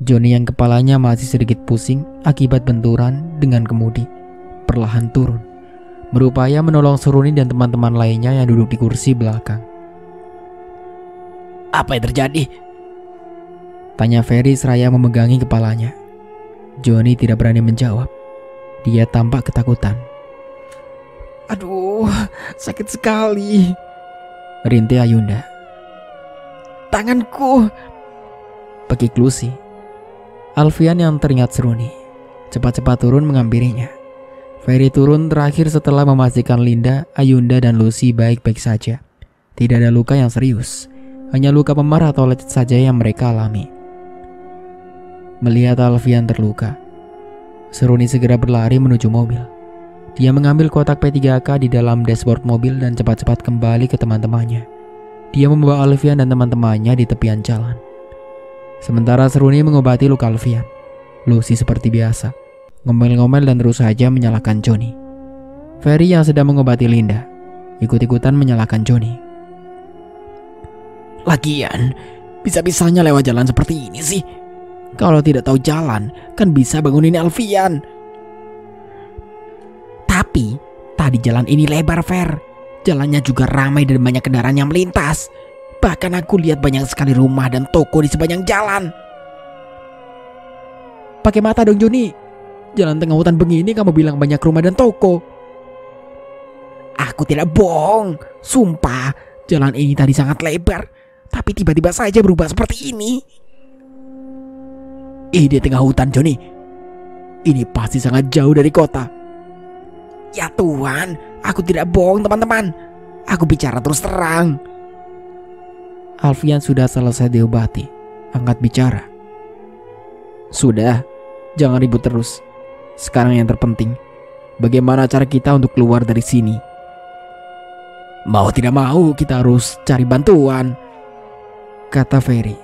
Johnny yang kepalanya masih sedikit pusing akibat benturan dengan kemudi perlahan turun, berupaya menolong Suruni dan teman-teman lainnya yang duduk di kursi belakang. Apa yang terjadi? Tanya Ferry seraya memegangi kepalanya. Johnny tidak berani menjawab. Dia tampak ketakutan. Aduh, sakit sekali. Rintih Ayunda. Tanganku. Pekik Lucy. Alfian yang teringat Seruni cepat-cepat turun menghampirinya. Ferry turun terakhir setelah memastikan Linda, Ayunda, dan Lucy baik-baik saja. Tidak ada luka yang serius, hanya luka memar atau lecet saja yang mereka alami. Melihat Alfian terluka, Seruni segera berlari menuju mobil. Dia mengambil kotak P3K di dalam dashboard mobil dan cepat-cepat kembali ke teman-temannya. Dia membawa Alfian dan teman-temannya di tepian jalan. Sementara Seruni mengobati luka Alfian, Lucy seperti biasa ngomel-ngomel dan terus saja menyalahkan Johnny. Ferry yang sedang mengobati Linda ikut-ikutan menyalahkan Johnny. Lagian, bisa-bisanya lewat jalan seperti ini sih. Kalau tidak tahu jalan, kan bisa bangunin Alfian. Tapi, tadi jalan ini lebar, Fer. Jalannya juga ramai dan banyak kendaraan yang melintas. Bahkan aku lihat banyak sekali rumah dan toko di sepanjang jalan. Pakai mata dong, Johnny. Jalan tengah hutan begini kamu bilang banyak rumah dan toko. Aku tidak bohong. Sumpah, jalan ini tadi sangat lebar, tapi tiba-tiba saja berubah seperti ini. Di tengah hutan, Johnny. Ini pasti sangat jauh dari kota. Ya Tuhan, aku tidak bohong, teman-teman. Aku bicara terus terang. Alfian sudah selesai diobati, angkat bicara. Sudah, jangan ribut terus. Sekarang yang terpenting, bagaimana cara kita untuk keluar dari sini? Mau tidak mau kita harus cari bantuan, kata Ferry.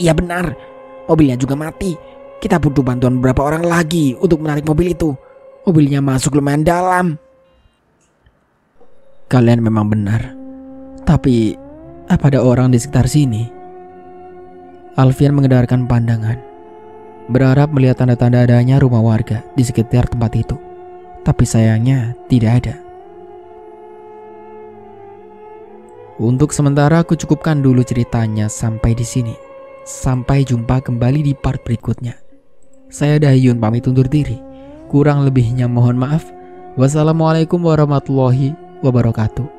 Iya benar, mobilnya juga mati. Kita butuh bantuan beberapa orang lagi untuk menarik mobil itu. Mobilnya masuk lumayan dalam. Kalian memang benar. Tapi apa ada orang di sekitar sini? Alfian mengedarkan pandangan, berharap melihat tanda-tanda adanya rumah warga di sekitar tempat itu. Tapi sayangnya tidak ada. Untuk sementara aku cukupkan dulu ceritanya sampai di sini. Sampai jumpa kembali di part berikutnya. Saya Dahyun pamit undur diri. Kurang lebihnya mohon maaf. Wassalamualaikum warahmatullahi wabarakatuh.